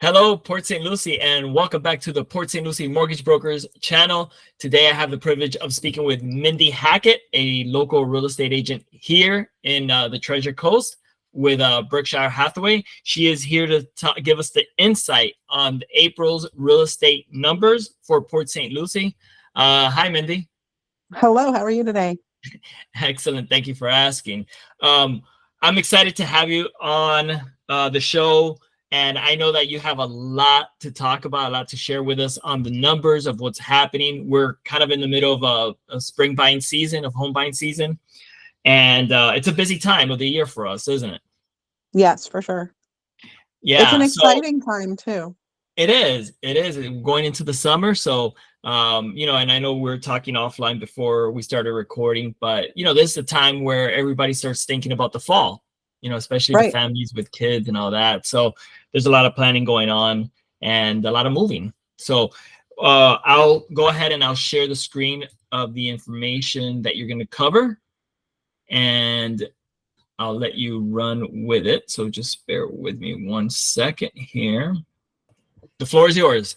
Hello, Port St. Lucie, and welcome back to the Port St. Lucie Mortgage Brokers channel. Today, I have the privilege of speaking with Mindy Hackett, a local real estate agent here in the Treasure Coast with Berkshire Hathaway. She is here to give us the insight on April's real estate numbers for Port St. Lucie. Hi, Mindy. Hello, how are you today? Excellent. Thank you for asking. I'm excited to have you on the show. And I know that you have a lot to talk about, a lot to share with us on the numbers of what's happening. We're kind of in the middle of a spring buying season, of home buying season. And it's a busy time of the year for us, isn't it? Yes, for sure. It's Yeah. an So exciting time too. it is. It is going into the summer. So, and I know we were talking offline before we started recording, but, this is a time where everybody starts thinking about the fall, especially the Right. families with kids and all that. So there's a lot of planning going on and a lot of moving. So I'll go ahead and I'll share the screen of the information that you're going to cover, and I'll let you run with it. So just bear with me 1 second here. The floor is yours.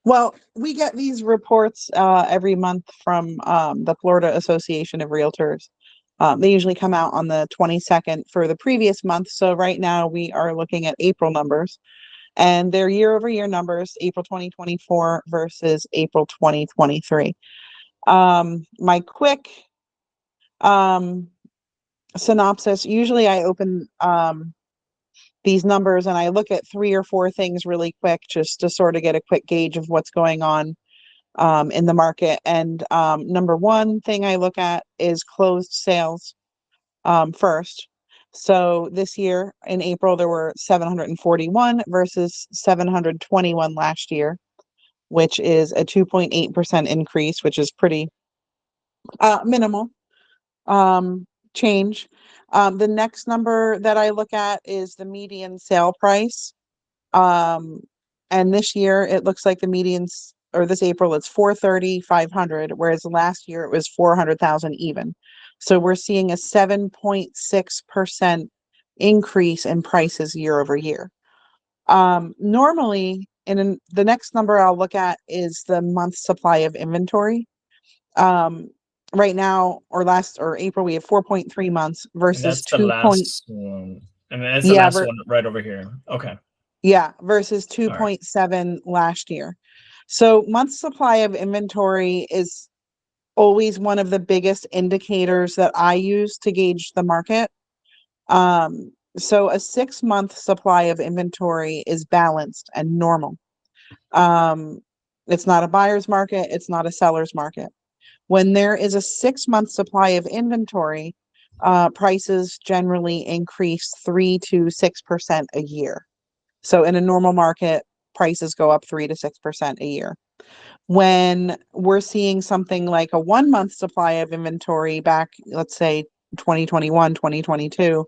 Well, we get these reports every month from the Florida Association of Realtors. They usually come out on the 22nd for the previous month. So right now we are looking at April numbers, and they're year-over-year numbers, April 2024 versus April 2023. My quick synopsis, usually I open these numbers and I look at 3 or 4 things really quick just to sort of get a quick gauge of what's going on in the market. And number one thing I look at is closed sales first. So this year in April, there were 741 versus 721 last year, which is a 2.8% increase, which is pretty minimal change. The next number that I look at is the median sale price. And this year it looks like the medians, or this April, it's 430,500, whereas last year it was 400,000 even. So we're seeing a 7.6% increase in prices year over year. Normally, the next number I'll look at is the month supply of inventory. Right now, or April, we have 4.3 months And versus that's the 2 point, last one. And that's the yeah, last one right over here. Okay. yeah, versus All right. 2.7 last year. So month supply of inventory is always one of the biggest indicators that I use to gauge the market. So a 6-month supply of inventory is balanced and normal. It's not a buyer's market, it's not a seller's market. When there is a 6-month supply of inventory, prices generally increase 3 to 6% a year. So in a normal market, prices go up 3 to 6% a year. When we're seeing something like a 1-month supply of inventory back, let's say 2021, 2022,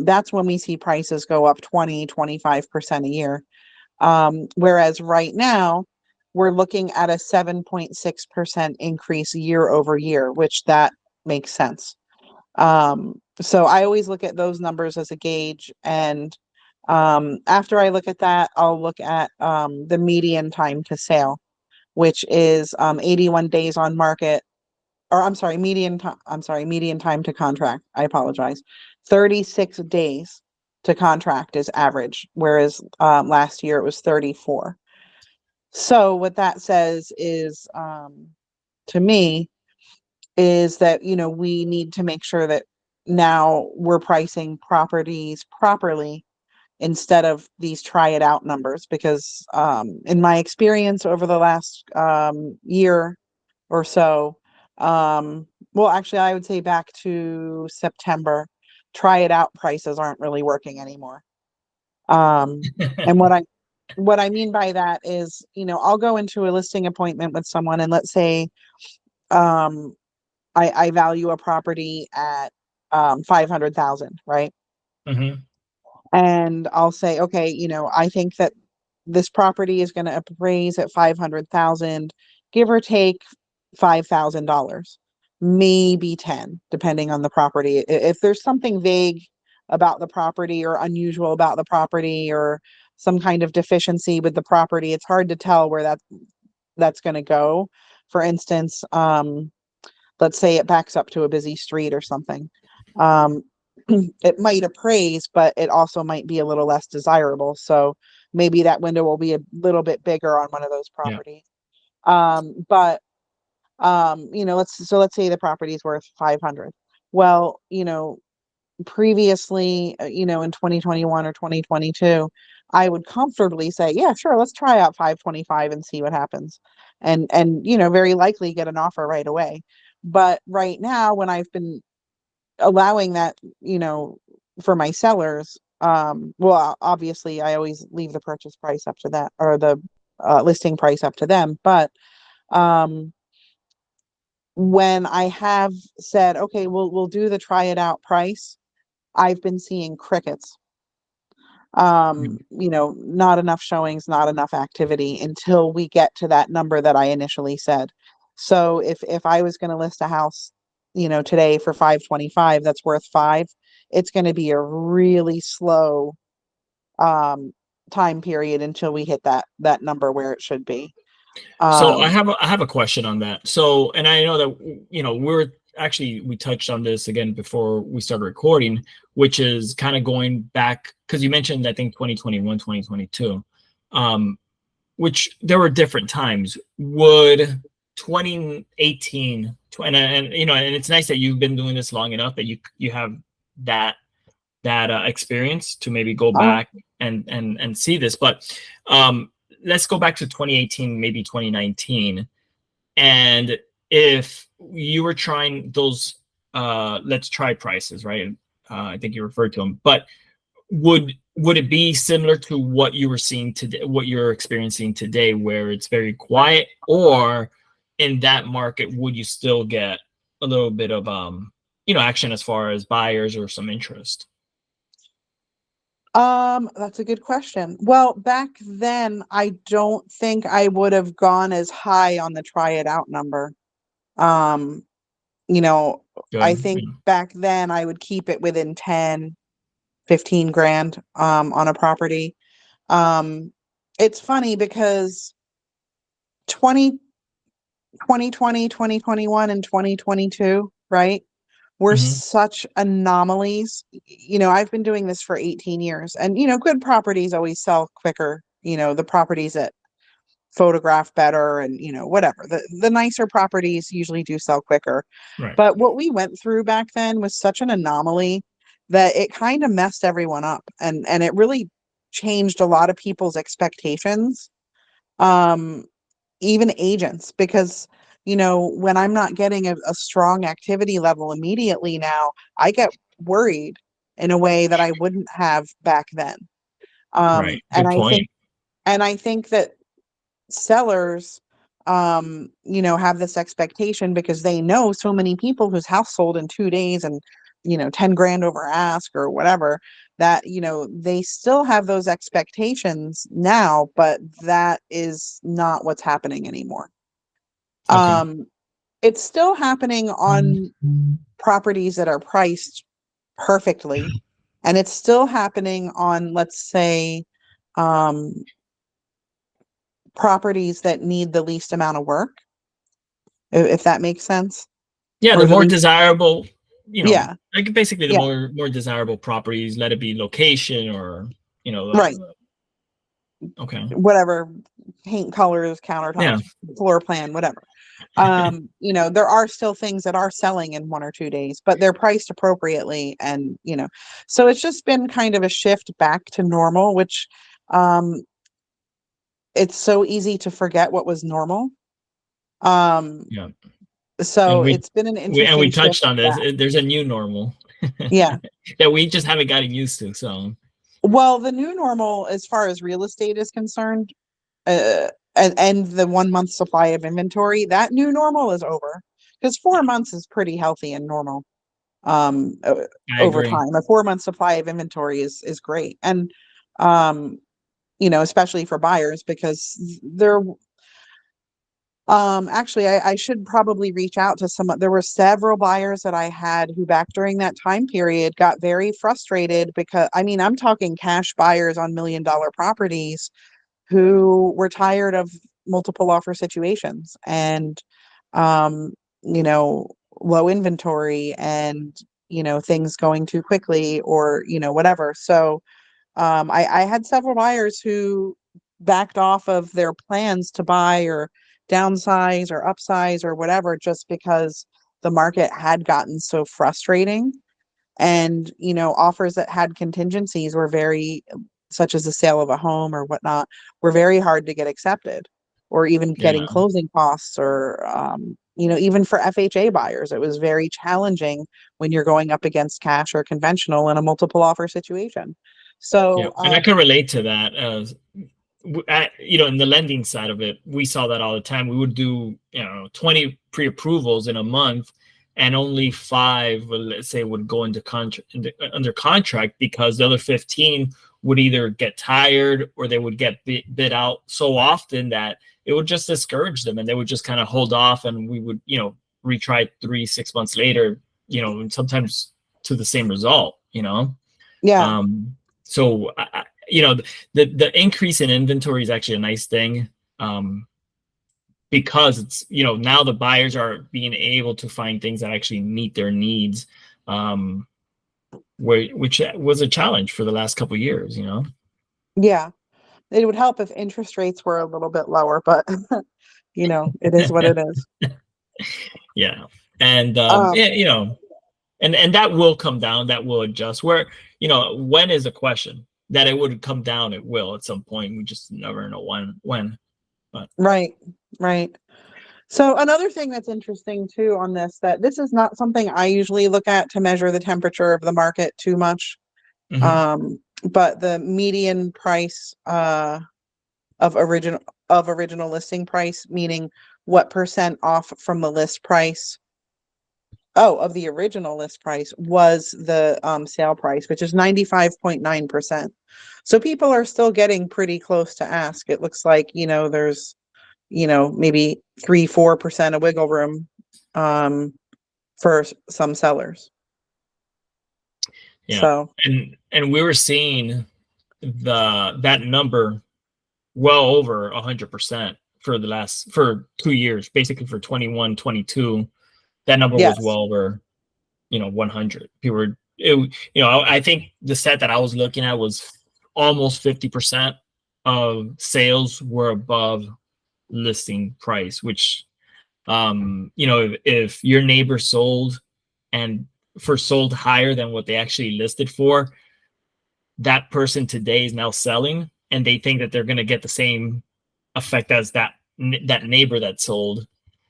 that's when we see prices go up 20, 25% a year. Whereas right now, we're looking at a 7.6% increase year over year, which that makes sense. So I always look at those numbers as a gauge. And after I look at that, I'll look at the median time to sale, which is 81 days on market, or median time to contract. I apologize. 36 days to contract is average, whereas last year it was 34. So what that says is, to me, is that, we need to make sure that now we're pricing properties properly instead of these try it out numbers, because in my experience over the last year or so, well, actually, I would say back to September, try it out prices aren't really working anymore. And what I mean by that is, I'll go into a listing appointment with someone, and let's say um, I value a property at 500,000, right? Mm-hmm. And I'll say, okay, I think that this property is going to appraise at 500,000, give or take $5,000, maybe 10, depending on the property. If there's something vague about the property or unusual about the property or some kind of deficiency with the property. It's hard to tell where that's going to go. For instance, let's say it backs up to a busy street or something. It might appraise, but it also might be a little less desirable. So maybe that window will be a little bit bigger on one of those Yeah. properties. But let's say the property is worth 500. Well, previously, in 2021 or 2022, I would comfortably say, yeah, sure, let's try out 525 and see what happens. And very likely get an offer right away. But right now, when I've been allowing that, for my sellers, well, obviously I always leave the purchase price up to that, or the listing price up to them. But when I have said, okay, we'll do the try it out price, I've been seeing crickets. Not enough showings, not enough activity until we get to that number that I initially said. So if I was going to list a house, today for 525, that's worth 5, it's going to be a really slow time period until we hit that number where it should be. So I have a question on that. So, and I know that, we touched on this again before we started recording, which is kind of going back, because you mentioned, I think, 2021, 2022, which there were different times. Would 2018, and it's nice that you've been doing this long enough that you have that experience to maybe go back and see this. But let's go back to 2018, maybe 2019. And if you were trying those let's try prices, right? I think you referred to them, but would it be similar to what you were seeing today, what you're experiencing today, where it's very quiet? Or in that market, would you still get a little bit of action as far as buyers or some interest? That's a good question. Well, back then, I don't think I would have gone as high on the try it out number. Um, I think back then I would keep it within 10, 15 grand, on a property. It's funny because 2020, 2021, and 2022, right? Were such anomalies. I've been doing this for 18 years, and good properties always sell quicker. The properties that photograph better, and whatever, the nicer properties usually do sell quicker. Right. But what we went through back then was such an anomaly that it kind of messed everyone up, and it really changed a lot of people's expectations, even agents, because when I'm not getting a strong activity level immediately now, I get worried in a way that I wouldn't have back then. Right. Good point. And I think that sellers, have this expectation because they know so many people whose house sold in 2 days and 10 grand over ask or whatever, that they still have those expectations now, but that is not what's happening anymore. Okay. It's still happening on properties that are priced perfectly, and it's still happening on, let's say, properties that need the least amount of work, if that makes sense. Yeah, Or the more desirable, yeah, like basically the yeah, more desirable properties, let it be location or, right. Okay. Whatever, paint colors, countertops, Yeah. floor plan, whatever. There are still things that are selling in 1 or 2 days, but they're priced appropriately. And, so it's just been kind of a shift back to normal, which, it's so easy to forget what was normal. Yeah. So And it's been an we interesting touched shift on this. back. There's a new normal Yeah. that we just haven't gotten used to. So, Well, the new normal, as far as real estate is concerned, and the 1 month supply of inventory, that new normal is over, because 4 months is pretty healthy and normal. I Over agree. time, a 4 month supply of inventory is great. And, especially for buyers, because Actually, I should probably reach out to some. There were several buyers that I had who back during that time period got very frustrated because, I mean, I'm talking cash buyers on $1 million properties who were tired of multiple offer situations and, um, you know, low inventory and, things going too quickly or, whatever. So, I had several buyers who backed off of their plans to buy or downsize or upsize or whatever just because the market had gotten so frustrating. And, offers that had contingencies were very, such as the sale of a home or whatnot, were very hard to get accepted, or even getting Yeah. closing costs or, even for FHA buyers, it was very challenging when you're going up against cash or conventional in a multiple offer situation. Yeah. So, And I can relate to that. In the lending side of it, we saw that all the time. We would do, 20 pre-approvals in a month, and only 5, well, let's say, would go into under contract because the other 15 would either get tired or they would get bid out so often that it would just discourage them, and they would just kind of hold off, and we would, retry 3-6 months later, and sometimes to the same result, yeah, so the increase in inventory is actually a nice thing, because it's, now the buyers are being able to find things that actually meet their needs, which was a challenge for the last couple of years. yeah. It would help if interest rates were a little bit lower, but it is what it is. Yeah. And Um, and that will come down, that will adjust. Where, when is a question that it would come down, it will at some point. We just never know when. But right, right. So another thing that's interesting too on this is not something I usually look at to measure the temperature of the market too much. mhm. But the median price of original listing price, meaning what percent off from the list price, of the original list price was the sale price, which is 95.9%. So people are still getting pretty close to ask. It looks like, there's, maybe 3-4% of wiggle room for some sellers. Yeah. So And we were seeing that number well over 100% for 2 years, basically for 21, 22. That number was yes. well over, 100. People were, I think the set that I was looking at was almost 50% of sales were above listing price, which, if your neighbor sold and sold higher than what they actually listed for, that person today is now selling, and they think that they're going to get the same effect as that neighbor that sold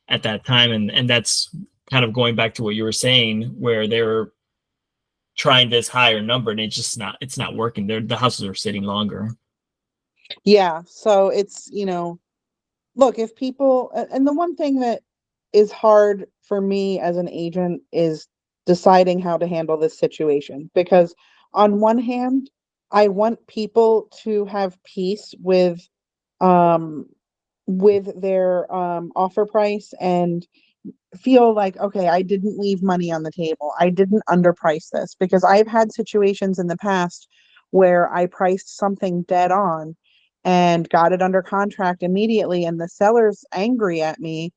at that time. And that's kind of going back to what you were saying, where they're trying this higher number, and it's not working. The houses are sitting longer. Yeah. So it's, look, if people, and the one thing that is hard for me as an agent is deciding how to handle this situation, because on one hand, I want people to have peace um with their offer price and feel like, okay, I didn't leave money on the table. I didn't underprice this, because I've had situations in the past where I priced something dead on and got it under contract immediately, and the seller's angry at me,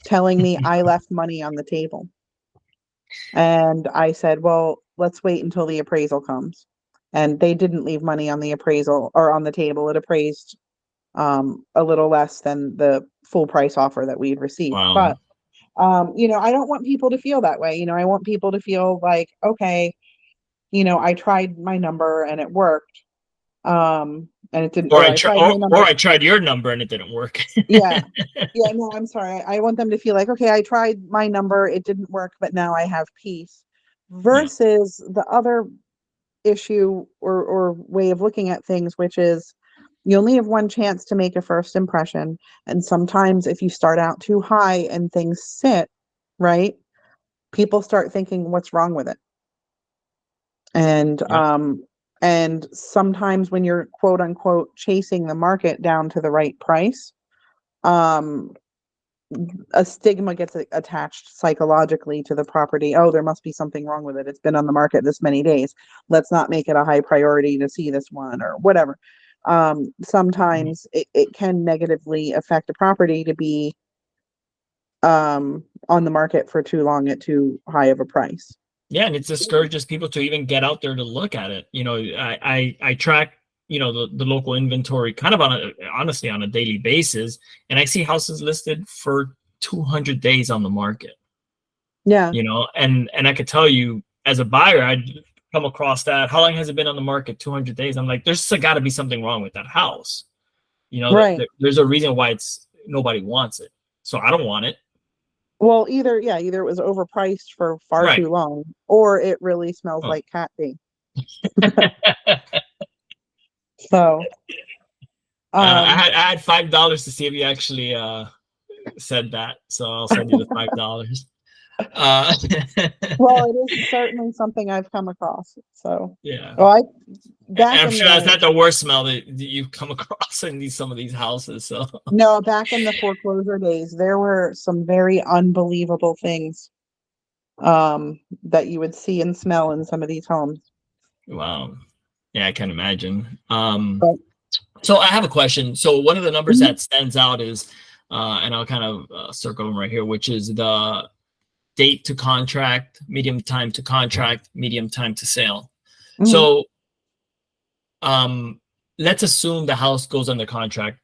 telling me I left money on the table. And I said, well, let's wait until the appraisal comes. And they didn't leave money on the appraisal or on the table. It appraised a little less than the full price offer that we'd received. Wow. But I don't want people to feel that way. I want people to feel like, okay, I tried my number and it worked. And it didn't, Or or I I try, tried my or number. I tried your number and it didn't work. Yeah. Yeah, no, I'm sorry. I want them to feel like, okay, I tried my number, it didn't work, but now I have peace. Yeah. Versus the other issue or way of looking at things, which is you only have one chance to make a first impression. And sometimes if you start out too high and things sit, right, people start thinking, what's wrong with it? And Yep. and sometimes when you're quote unquote chasing the market down to the right price, um a stigma gets attached psychologically to the property. Oh, there must be something wrong with it. It's been on the market this many days. Let's not make it a high priority to see this one or whatever. Sometimes it can negatively affect a property to be on the market for too long at too high of a price. Yeah, and it discourages people to even get out there to look at it. You know, I track, you know, the local inventory kind of honestly on a daily basis, and I see houses listed for 200 days on the market. Yeah. You know, and I could tell you as a buyer, I'd come across that. How long has it been on the market? 200 days. I'm like, there's got to be something wrong with that house. You know, Right. there's a reason why nobody wants it. So I don't want it. Well, either it was overpriced for far Right. too long, or it really smells Oh. like cat pee. So, I had $5 to see if you actually said that, so I'll send you the $5. well, it is certainly something I've come across. So, yeah. well, I'm sure that's not the worst smell that you've come across in some of these houses. So no, back in the foreclosure days, there were some very unbelievable things that you would see and smell in some of these homes. wow, yeah, I can imagine. But, so I have a question. So one of the numbers Mhm. that stands out is, and I'll kind of circle them right here, which is the date to contract, medium time to contract, medium time to sale. Mhm. So let's assume the house goes under contract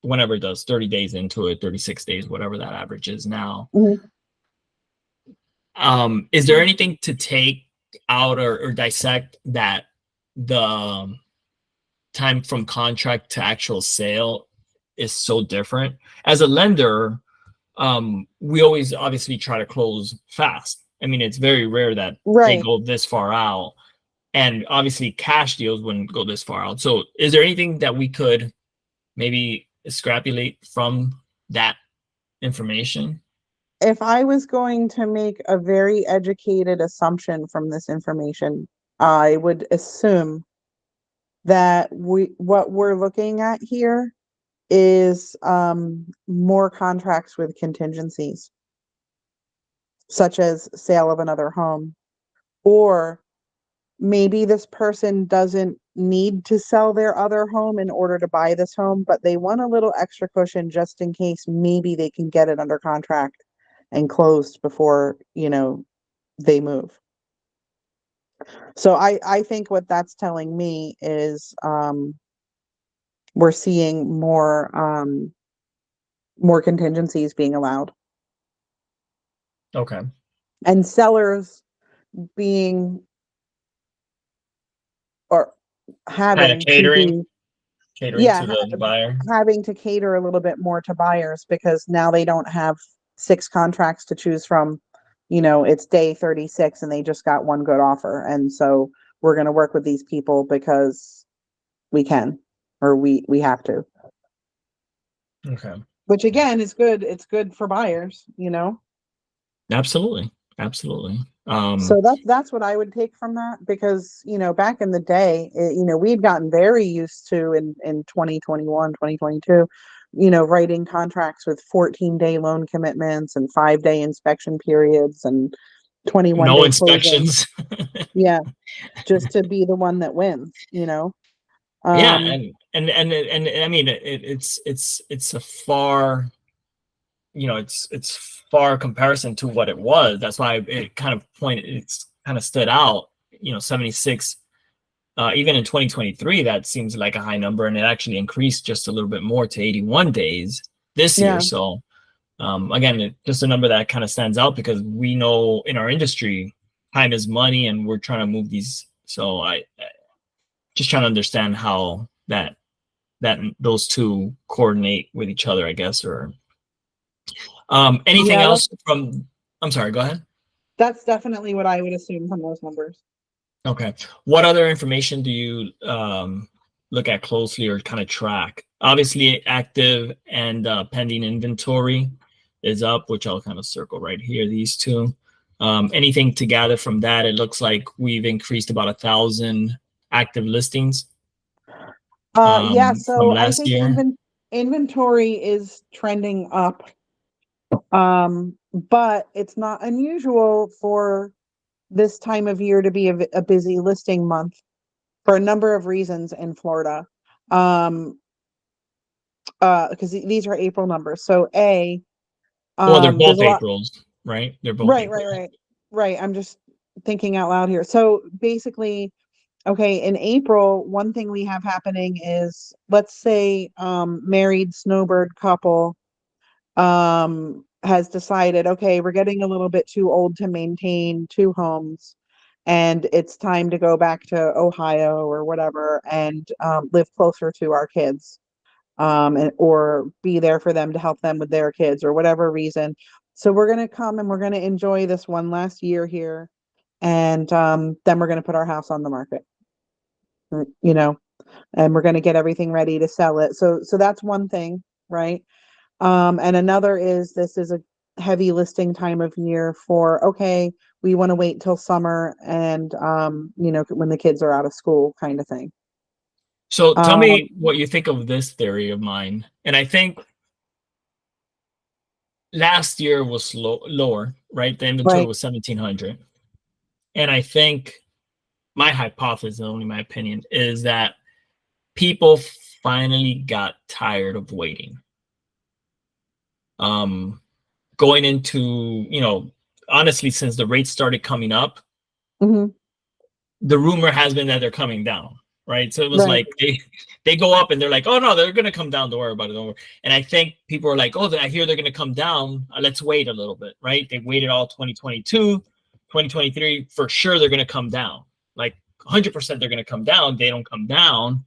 whenever it does, 30 days into it, 36 days, whatever that average is now. Mhm. Is there anything to take out or dissect that the time from contract to actual sale is so different? As a lender, we always obviously try to close fast. I mean, it's very rare that they Right. go this far out, and obviously cash deals wouldn't go this far out. So is there anything that we could maybe extrapolate from that information? If I was going to make a very educated assumption from this information, I would assume that what we're looking at here is more contracts with contingencies, such as sale of another home, or maybe this person doesn't need to sell their other home in order to buy this home, but they want a little extra cushion just in case maybe they can get it under contract and closed before, they move. So I think what that's telling me is we're seeing more contingencies being allowed, Okay. and sellers being or Kind of having to catering, be catering yeah to the buyer. having to cater a little bit more to buyers because now they don't have 6 contracts to choose from. It's day 36 and they just got one good offer, and so we're going to work with these people because we can, or we have to. Okay. Which again is good. It's good for buyers. Absolutely. Absolutely. So that's what I would take from that, because back in the day, we'd gotten very used to in 2021, 2022, writing contracts with 14-day loan commitments and 5-day inspection periods and 21 no day closing. inspections. Yeah, just to be the one that wins. Yeah, Um, and I mean it's a far, it's far comparison to what it was. That's why it's kind of stood out. 76. Even in 2023, that seems like a high number, and it actually increased just a little bit more to 81 days this year. yeah, So again, just a number that kind of stands out because we know in our industry, time is money, and we're trying to move these. So I just trying to understand how that those two coordinate with each other, I guess, or anything yeah, else from. I'm sorry. Go ahead. that's definitely what I would assume from those numbers. Okay. What other information do you look at closely or kind of track? Obviously, active and pending inventory is up, which I'll kind of circle right here, these two. Anything to gather from that? It looks like we've increased about 1,000 active listings Yeah, from so I last think year. inventory is trending up But it's not unusual for this time of year to be a busy listing month for a number of reasons in Florida. Because these are April numbers. So Well, they're there's both a lot. Aprils, right? They're both Right, April. right, right, right. I'm just thinking out loud here. So basically, okay, in April, one thing we have happening is, let's say, married snowbird couple has decided, okay, we're getting a little bit too old to maintain two homes, and it's time to go back to Ohio or whatever and live closer to our kids, or be there for them to help them with their kids or whatever reason. So we're going to come and we're going to enjoy this one last year here, and then we're going to put our house on the market, you know, and we're going to get everything ready to sell it. So that's one thing, right? And another is, this is a heavy listing time of year for, okay, we want to wait till summer and, when the kids are out of school, kind of thing. So tell me Um, what you think of this theory of mine. And I think last year was lower, right? The inventory right. was 1,700. And I think my hypothesis, only my opinion, is that people finally got tired of waiting. Going into, honestly, since the rates started coming up, Hmm. the rumor has been that they're coming down, right? So it was Right. like they go up and they're like, oh no, they're gonna come down. Don't worry about it. Don't worry. And I think people are like, oh, I hear they're gonna come down. Let's wait a little bit, right? They waited all 2022, 2023. For sure, they're gonna come down. Like 100% they're gonna come down. They don't come down,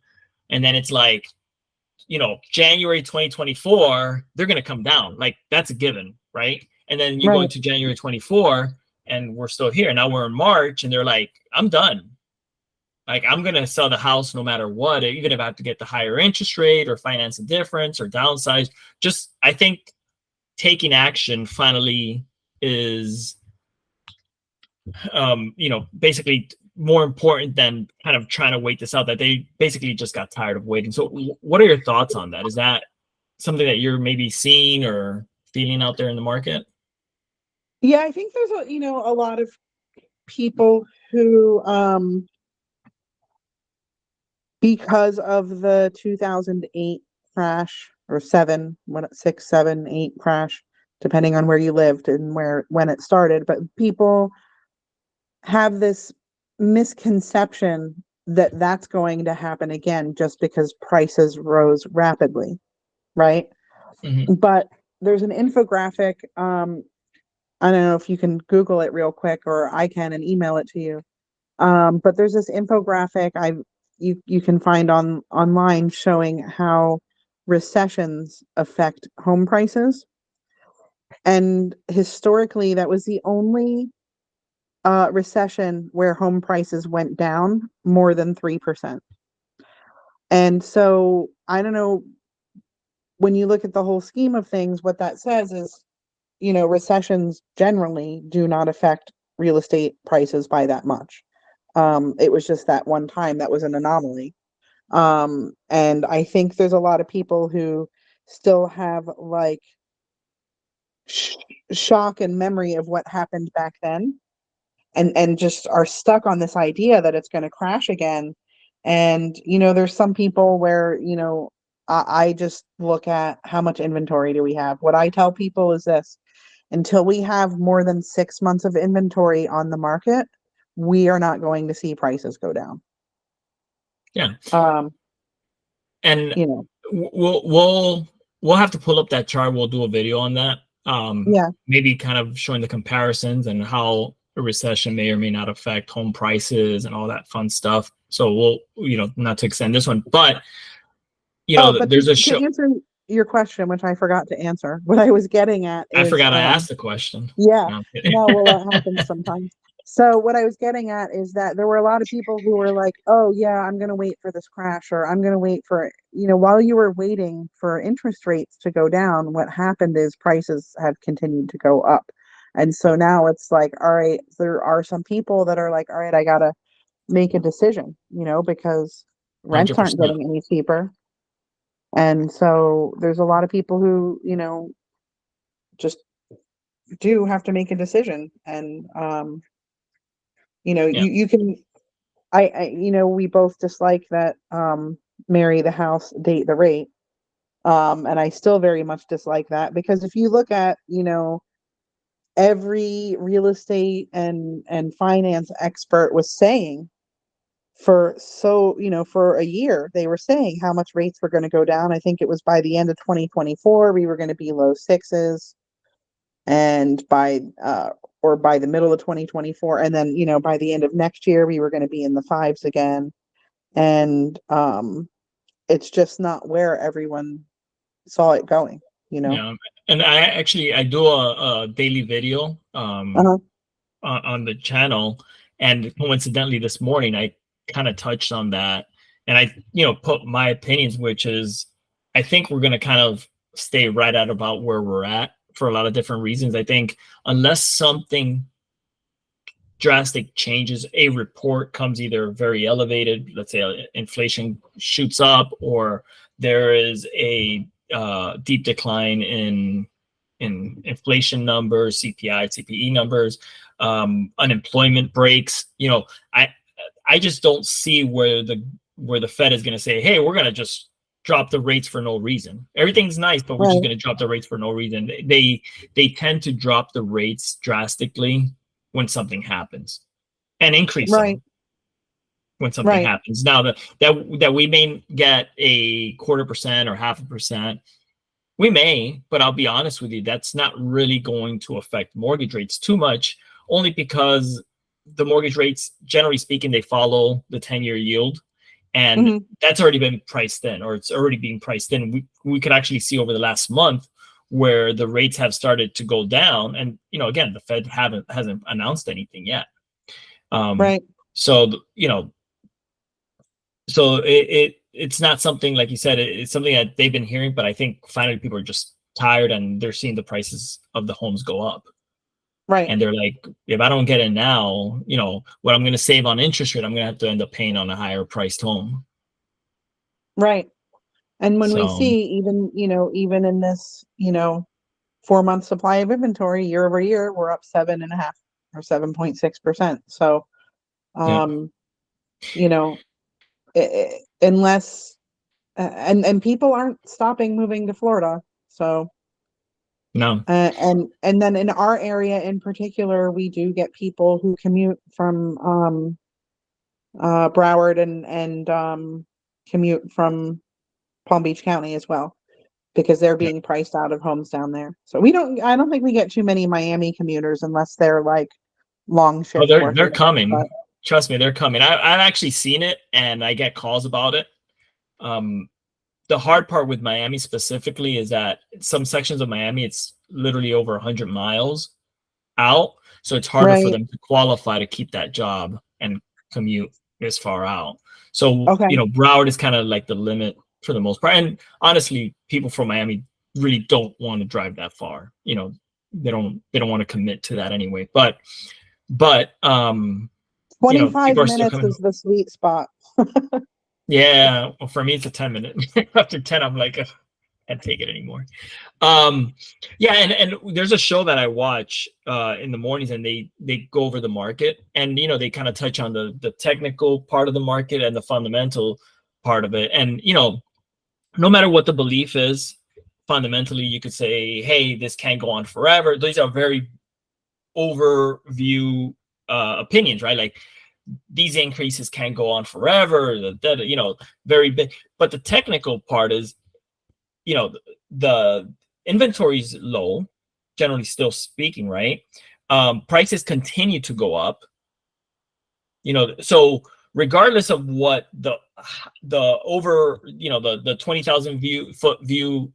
and then it's like, January 2024, they're gonna come down. Like that's a given, right? And then you go Right. into January 24, and we're still here. Now we're in March, and they're like, I'm done. Like I'm gonna sell the house no matter what, even if I have to get the higher interest rate or finance a difference or downsize. Just I think taking action finally is, basically more important than kind of trying to wait this out. That they basically just got tired of waiting. So, what are your thoughts on that? Is that something that you're maybe seeing or feeling out there in the market? Yeah, I think there's a lot of people who, because of the 2008 crash, or six, seven, eight crash, depending on where you lived and when it started. But people have this misconception that that's going to happen again just because prices rose rapidly, right? Mm-hmm. But there's an infographic. I don't know if you can Google it real quick, or I can and email it to you. But there's this infographic you can find online showing how recessions affect home prices. And historically, that was the only recession where home prices went down more than 3%. And so I don't know, when you look at the whole scheme of things, what that says is, recessions generally do not affect real estate prices by that much. It was just that one time that was an anomaly. And I think there's a lot of people who still have like shock and memory of what happened back then, and just are stuck on this idea that it's going to crash again. And there's some people where I just look at how much inventory do we have. What I tell people is this: until we have more than 6 months of inventory on the market, we are not going to see prices go down. Yeah, um and you know we'll have to pull up that chart. We'll do a video on that. yeah. Maybe kind of showing the comparisons and how a recession may or may not affect home prices and all that fun stuff. So we'll, not to extend this one, but Oh, but there's a to show. answer your question, which I forgot to answer, what I was getting at I is, forgot I asked the question. yeah, No, I'm kidding. no, well, that happens sometimes. So what I was getting at is that there were a lot of people who were like, oh yeah, I'm going to wait for this crash, or I'm going to wait for, while you were waiting for interest rates to go down, what happened is prices have continued to go up. And so now it's like, all right, there are some people that are like, all right, I got to make a decision, because rents aren't 100%. getting any cheaper. And so there's a lot of people who, just do have to make a decision. And, you know, Yeah. you can, you know, we both dislike that, marry the house, date the rate. And I still very much dislike that, because if you look at, you know, every real estate and finance expert was saying for, so, you know, for a year, they were saying how much rates were going to go down. I think it was by the end of 2024, we were going to be low sixes, and by, or by the middle of 2024, and then, you know, by the end of next year, we were going to be in the fives again. And, it's just not where everyone saw it going, you know? Yeah. And I do a daily video Uh-huh. on the channel, and coincidentally this morning I kind of touched on that, and I, you know, put my opinions, which is I think we're going to kind of stay right at about where we're at for a lot of different reasons. I think unless something drastic changes, a report comes either very elevated, let's say inflation shoots up, or there is a deep decline in inflation numbers, CPI, CPE numbers, unemployment breaks. You know, I just don't see where the Fed is going to say, hey, we're going to just drop the rates for no reason. Everything's nice, but we're just Right. going to drop the rates for no reason. They tend to drop the rates drastically when something happens, and increase Right. them when something Right. happens. Now that we may get a 0.25% or 0.5%, we may, but I'll be honest with you, that's not really going to affect mortgage rates too much, only because the mortgage rates, generally speaking, they follow the 10-year yield. And Hmm. that's already been priced in, or it's already being priced in. We could actually see over the last month where the rates have started to go down. And, you know, again, the Fed hasn't announced anything yet. Right. So, you know, so it's not something, like you said, it's something that they've been hearing, but I think finally people are just tired and they're seeing the prices of the homes go up. Right. And they're like, if I don't get it now, you know, what I'm going to save on interest rate, I'm going to have to end up paying on a higher priced home. Right. And when we So, see, even, you know, even in this, you know, 4 month supply of inventory, year over year, we're up 7.5 or 7.6%. So, yeah, um, you know, unless, and people aren't stopping moving to Florida. So, no, and then in our area in particular, we do get people who commute from, Broward, and commute from Palm Beach County as well, because they're yeah. being priced out of homes down there. So I don't think we get too many Miami commuters unless they're like long Oh, shift they're workers. But coming. Trust me, they're coming. I've actually seen it, and I get calls about it. Um, the hard part with Miami specifically is that some sections of Miami, it's literally over 100 miles out. So it's harder for right. them to qualify to keep that job and commute this far out. So, Okay. you know, Broward is kind of like the limit for the most part. And honestly, people from Miami really don't want to drive that far. You know, they don't want to commit to that anyway. But you know, 25 people are still minutes coming. is the sweet spot. Yeah, well, for me it's a 10 minute. After 10, I'm like, "Ugh, I can't take it anymore." Um, yeah, and there's a show that I watch in the mornings, and they go over the market, and you know, they kind of touch on the technical part of the market and the fundamental part of it. And you know, no matter what the belief is, fundamentally you could say, hey, this can't go on forever. These are very overview opinions, right? Like these increases can't go on forever, you know, very big. But the technical part is, you know, the inventory is low, generally still speaking, right? Prices continue to go up, you know, so regardless of what the over, you know, the 20,000 foot view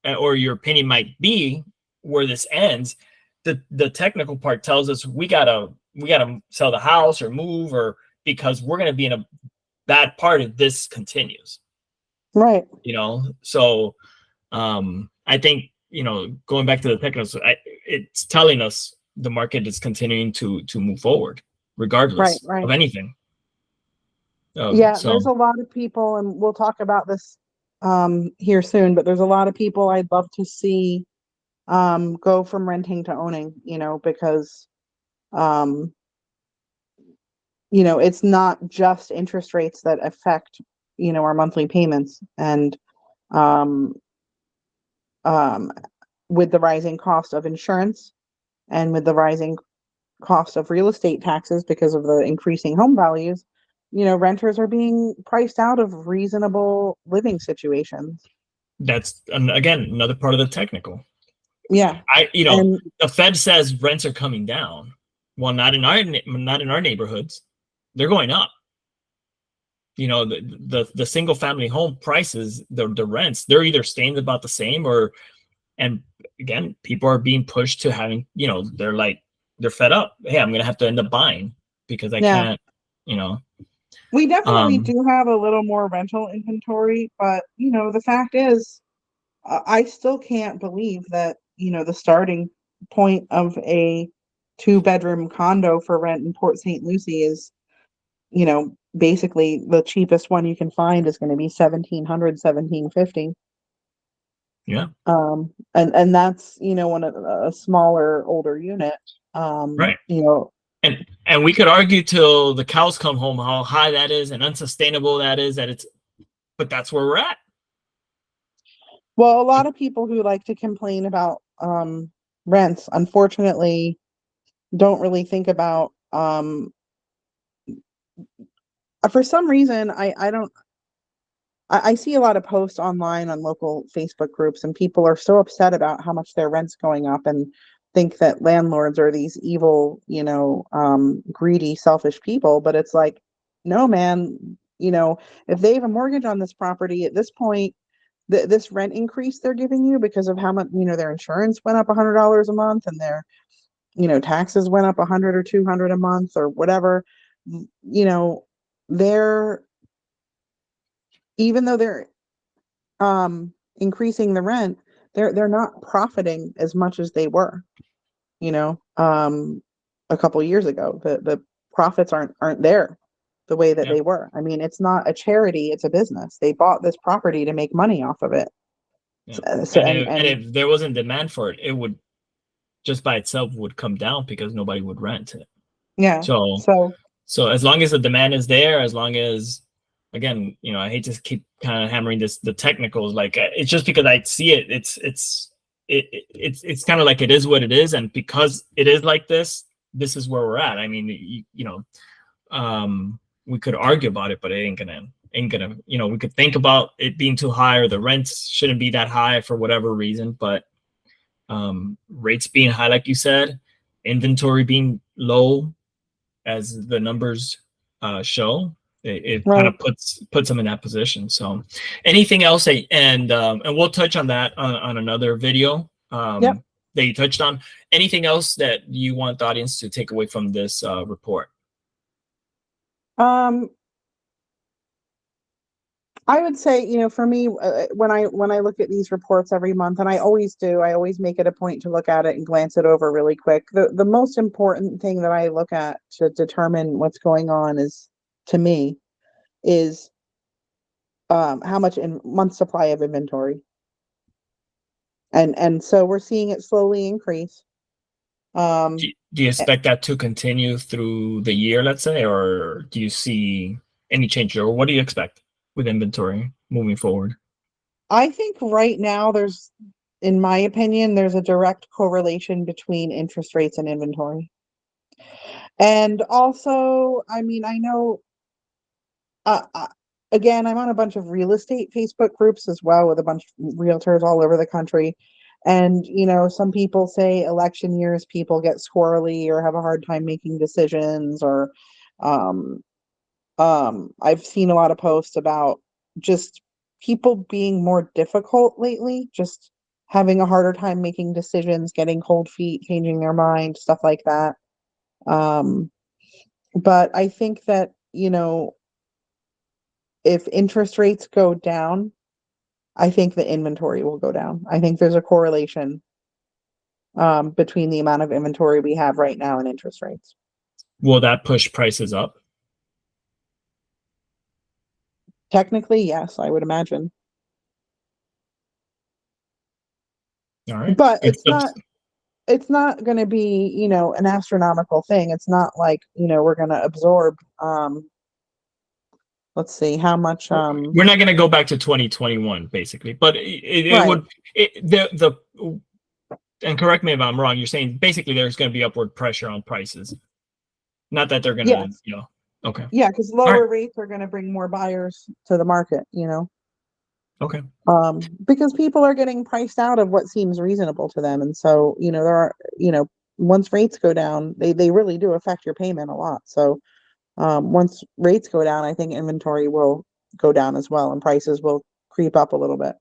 or your opinion might be where this ends, the technical part tells us we gotta sell the house or move, or because we're going to be in a bad part if this continues, Right. you know. So I think, you know, going back to the technicals, it's telling us the market is continuing to move forward Right. regardless Right. of anything. Yeah, So there's a lot of people, and we'll talk about this here soon, but there's a lot of people I'd love to see go from renting to owning, because um, it's not just interest rates that affect, our monthly payments. And um, um, with the rising cost of insurance and with the rising cost of real estate taxes because of the increasing home values, renters are being priced out of reasonable living situations. That's again another part of the technical. Yeah. And The Fed says rents are coming down. Well, not in our neighborhoods. They're going up. The single family home prices, the rents, they're either staying about the same and again, people are being pushed to having, they're fed up. Hey, I'm gonna have to end up buying because I yeah, can't, you know. we definitely Um, do have a little more rental inventory, but the fact is, I still can't believe that, the starting point of a 2-bedroom condo for rent in Port St. Lucie is, basically the cheapest one you can find is going to be 1700, 1750. yeah, And that's, on a smaller, older unit. right. And we could argue till the cows come home how high that is and unsustainable that is, but that's where we're at. Well, a lot of people who like to complain about rents, unfortunately, don't really think about for some reason I see a lot of posts online on local Facebook groups, and people are so upset about how much their rent's going up and think that landlords are these evil, greedy, selfish people. But it's like, no, man, if they have a mortgage on this property at this point, this rent increase they're giving you because of how much, their insurance went up $100 a month and their, taxes went up 100 or 200 a month or whatever, they're, even though they're increasing the rent, they're not profiting as much as they were, a couple years ago. The profits aren't there the way that Yeah, they were. I mean, it's not a charity, it's a business. They bought this property to make money off of it. yeah. So And and if there wasn't demand for it, it would just by itself would come down because nobody would rent it. yeah. So So so as long as the demand is there, as long as again, I hate to keep kind of hammering the technicals, like it's just because I see it, it's kind of like it is what it is, and because it is like this is where we're at. I mean, we could argue about it, but it ain't gonna, we could think about it being too high or the rents shouldn't be that high for whatever reason, but rates being high, like you said, inventory being low, as the numbers show, it kind right. of puts them in that position. So, anything else, and we'll touch on that on another video Yep. that you touched on. Anything else that you want the audience to take away from this report? Um, I would say, for me, when I look at these reports every month, and I always do, I always make it a point to look at it and glance it over really quick. The most important thing that I look at to determine what's going on is, to me, is how much in month supply of inventory, and so we're seeing it slowly increase. Do, Um, do you eh, expect that to continue through the year, let's say, or do you see any change, or what do you expect with inventory moving forward? I think right now in my opinion, there's a direct correlation between interest rates and inventory. And also, I mean, I know, uh, uh, again, I'm on a bunch of real estate Facebook groups as well with a bunch of realtors all over the country. And, some people say election years, people get squirrely or have a hard time making decisions, or, um, I've seen a lot of posts about just people being more difficult lately, just having a harder time making decisions, getting cold feet, changing their mind, stuff like that. Um, but I think that, if interest rates go down, I think the inventory will go down. I think there's a correlation between the amount of inventory we have right now and interest rates. Will that push prices up? Technically, yes, I would imagine. All right. But Good stuff. it's not going to be, you know, an astronomical thing. It's not like, you know, we're going to absorb, let's see how much, We're not going to go back to 2021, basically, but it right. would, and correct me if I'm wrong, you're saying basically there's going to be upward pressure on prices. Not that they're going to, Yes. you know, okay. Yeah. Because All right. lower rates are going to bring more buyers to the market, you know, Okay. because people are getting priced out of what seems reasonable to them. And so, you know, there are, you know, once rates go down, they really do affect your payment a lot. So, once rates go down, I think inventory will go down as well and prices will creep up a little bit.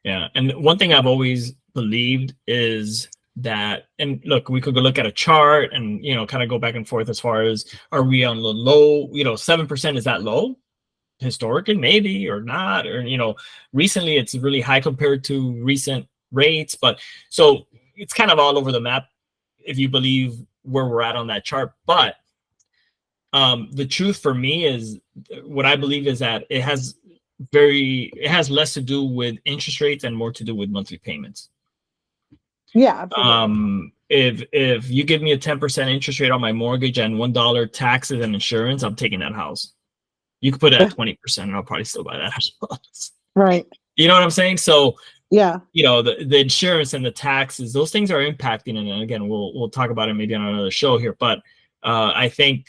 Yeah. And one thing I've always believed is that, and look, we could go look at a chart and, you know, kind of go back and forth as far as, are we on the low, you know, 7%, is that low? Historically, maybe, or not, or, you know, recently it's really high compared to recent rates. But so it's kind of all over the map if you believe where we're at on that chart. But the truth for me is, what I believe is that it has less to do with interest rates and more to do with monthly payments. Yeah, absolutely. If you give me a 10% interest rate on my mortgage and $1 taxes and insurance, I'm taking that house. You could put it at 20% and I'll probably still buy that house. Right. You know what I'm saying? So Yeah. you know, the insurance and the taxes, those things are impacting. And again, we'll talk about it maybe on another show here. But I think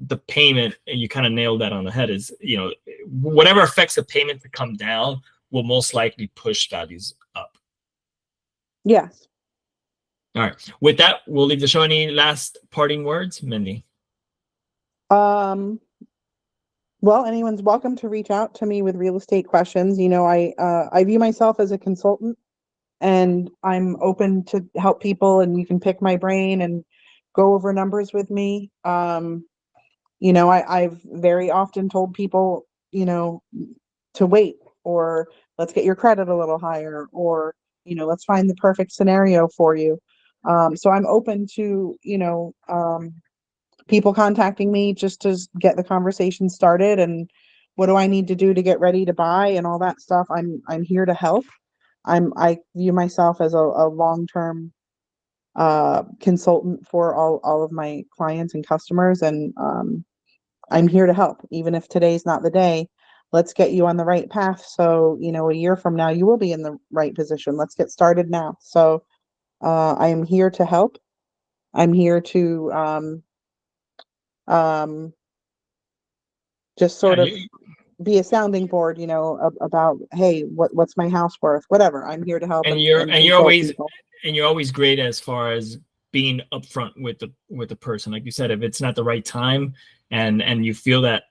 the payment, and you kind of nailed that on the head, is, you know, whatever affects the payment to come down will most likely push values up. Yes. All right. With that, we'll leave the show. Any last parting words, Mindy? Um, well, anyone's welcome to reach out to me with real estate questions. You know, I view myself as a consultant and I'm open to help people and you can pick my brain and go over numbers with me. You know, I've very often told people, you know, to wait, or let's get your credit a little higher, or, you know, let's find the perfect scenario for you. So I'm open to, you know, people contacting me just to get the conversation started and what do I need to do to get ready to buy and all that stuff. I'm here to help. I view myself as a long-term consultant for all of my clients and customers, and I'm here to help. Even if today's not the day, let's get you on the right path. So, you know, a year from now, you will be in the right position. Let's get started now. So, I am here to help. I'm here to um, just Yeah, sort of be a sounding board, you know, about, hey, what's my house worth? Whatever. I'm here to help and and consult people. you're always great as far as being upfront with the person. Like you said, if it's not the right time, and you feel that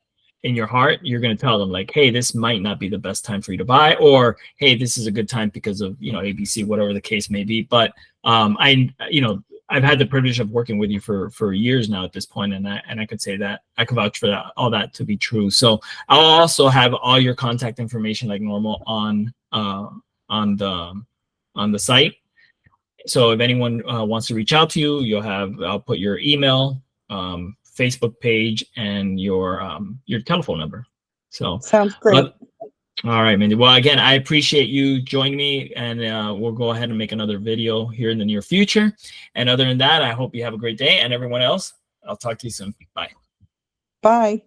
in your heart, you're going to tell them like, hey, this might not be the best time for you to buy, or hey, this is a good time because of, you know, ABC, whatever the case may be. But you know, I've had the privilege of working with you for years now at this point, and I could say that I could vouch for that, all that to be true. So I'll also have all your contact information like normal on the site. So if anyone wants to reach out to you, I'll put your email, Facebook page, and your telephone number. So Sounds great. all right, Mindy. Well, again, I appreciate you joining me, and we'll go ahead and make another video here in the near future. And other than that, I hope you have a great day. And everyone else, I'll talk to you soon. Bye. Bye.